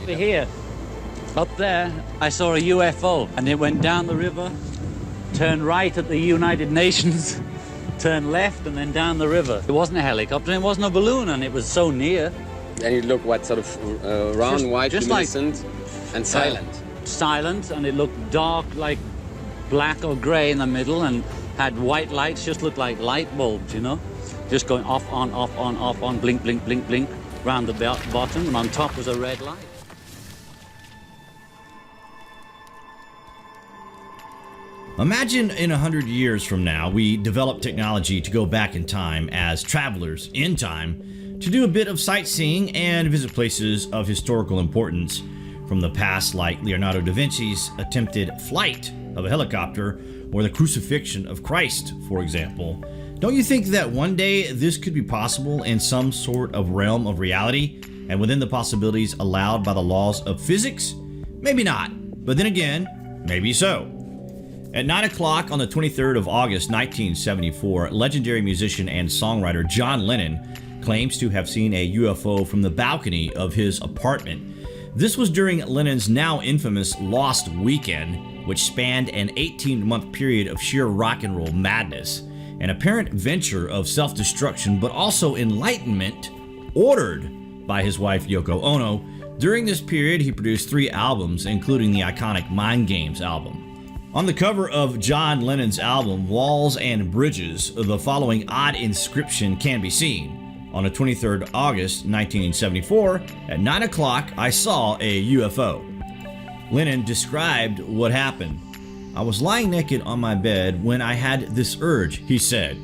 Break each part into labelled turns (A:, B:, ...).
A: over here, up there, I saw a UFO, and it went down the river, turned right at the United Nations, turned left, and then down the river. It wasn't a helicopter, it wasn't a balloon, and it was so near.
B: And it looked what, sort of round, white, luminescent, and silent?
A: Silent, and it looked dark, like black or grey in the middle, and had white lights, just looked like light bulbs, you know? Just going off, on, off, on, off, on, blink, blink, blink, blink, round the bottom, and on top was a red light.
C: Imagine in 100 years from now, we develop technology to go back in time as travelers in time to do a bit of sightseeing and visit places of historical importance from the past, like Leonardo da Vinci's attempted flight of a helicopter or the crucifixion of Christ, for example. Don't you think that one day this could be possible in some sort of realm of reality and within the possibilities allowed by the laws of physics? Maybe not, but then again, maybe so. At 9 o'clock on the 23rd of August 1974, legendary musician and songwriter John Lennon claims to have seen a UFO from the balcony of his apartment. This was during Lennon's now infamous Lost Weekend, which spanned an 18-month period of sheer rock and roll madness, an apparent venture of self-destruction but also enlightenment ordered by his wife Yoko Ono. During this period, he produced 3 albums, including the iconic Mind Games album. On the cover of John Lennon's album, Walls and Bridges, the following odd inscription can be seen. On the 23rd August 1974, at 9 o'clock, I saw a UFO. Lennon described what happened. I was lying naked on my bed when I had this urge, he said.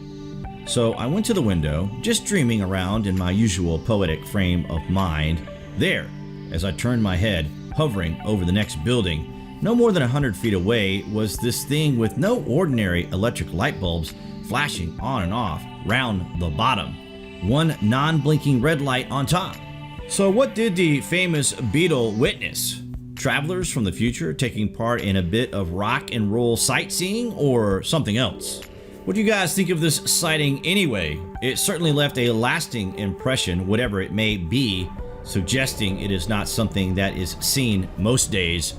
C: So I went to the window, just dreaming around in my usual poetic frame of mind. There, as I turned my head, hovering over the next building, no more than 100 feet away was this thing with no ordinary electric light bulbs flashing on and off round the bottom. One non-blinking red light on top. So what did the famous Beatle witness? Travelers from the future taking part in a bit of rock and roll sightseeing or something else? What do you guys think of this sighting anyway? It certainly left a lasting impression, whatever it may be, suggesting it is not something that is seen most days.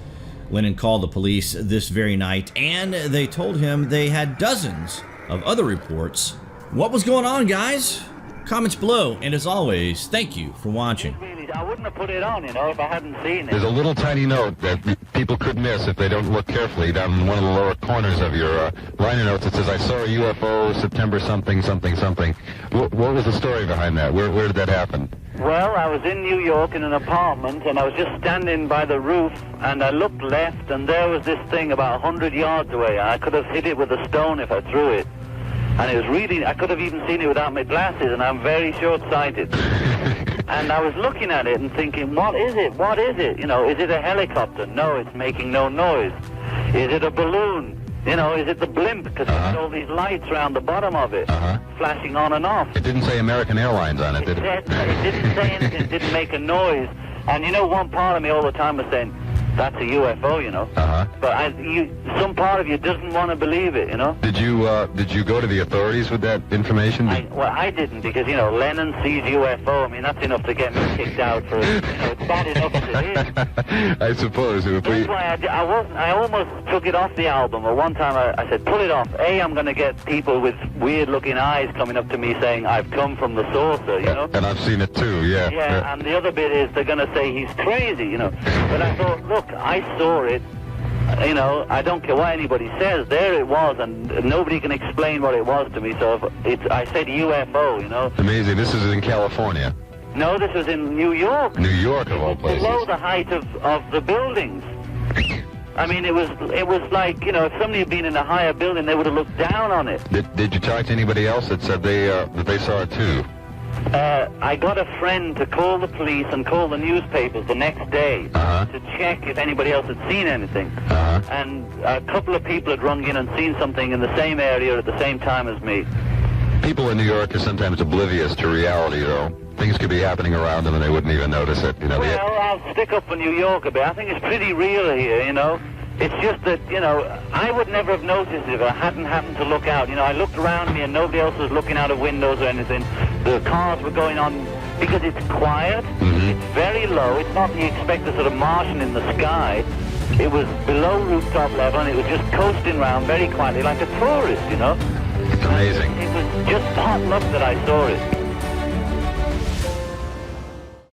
C: Lennon called the police this very night, and they told him they had dozens of other reports. What was going on, guys? Comments below, and as always, thank you for watching.
D: I wouldn't have put it on, you know, if I hadn't seen it.
E: There's a little tiny note that people could miss if they don't look carefully down in one of the lower corners of your liner notes. It says, I saw a UFO September something, something, something. What was the story behind that? Where did that happen?
D: Well, I was in New York in an apartment, and I was just standing by the roof, and I looked left, and there was this thing about 100 yards away. I could have hit it with a stone if I threw it. And it was really, I could have even seen it without my glasses, and I'm very short-sighted. And I was looking at it and thinking, what is it? What is it? You know, is it a helicopter? No, it's making no noise. Is it a balloon? You know, is it the blimp? Because there's all these lights around the bottom of it, flashing on and off.
E: It didn't say American Airlines on it, did it?
D: It didn't say anything. It didn't make a noise. And you know, one part of me all the time was saying, that's a UFO, you know. But some part of you doesn't want to believe it, you know.
E: Did you go to the authorities with that information?
D: Well, I didn't, because, you know, Lennon sees UFO. I mean, that's enough to get me kicked out for, you know, it's bad enough as it is.
E: I suppose.
D: That's why I almost took it off the album. Or one time I said, pull it off. I'm going to get people with weird-looking eyes coming up to me saying, I've come from the saucer, you know.
E: And I've seen it too, yeah.
D: Yeah, and the other bit is they're going to say he's crazy, you know. But I thought, look, I saw it, you know, I don't care what anybody says, there it was, and nobody can explain what it was to me, so I said UFO, you know.
E: Amazing. This is in California.
D: No, this was in New York.
E: New York, of all places.
D: Below the height of the buildings. I mean, it was like, you know, if somebody had been in a higher building, they would have looked down on it.
E: Did you talk to anybody else that said that they saw it too?
D: I got a friend to call the police and call the newspapers the next day to check if anybody else had seen anything. And a couple of people had rung in and seen something in the same area at the same time as me.
E: People in New York are sometimes oblivious to reality, though. Things could be happening around them and they wouldn't even notice it. You know.
D: Well, I'll stick up for New York a bit. I think it's pretty real here, you know. It's just that, you know, I would never have noticed it if I hadn't happened to look out. You know, I looked around me and nobody else was looking out of windows or anything. The cars were going on because it's quiet, it's very low, it's not you expect a sort of Martian in the sky. It was below rooftop level and it was just coasting around very quietly like a tourist, you know.
E: It's amazing.
D: It was just hot luck that I saw it.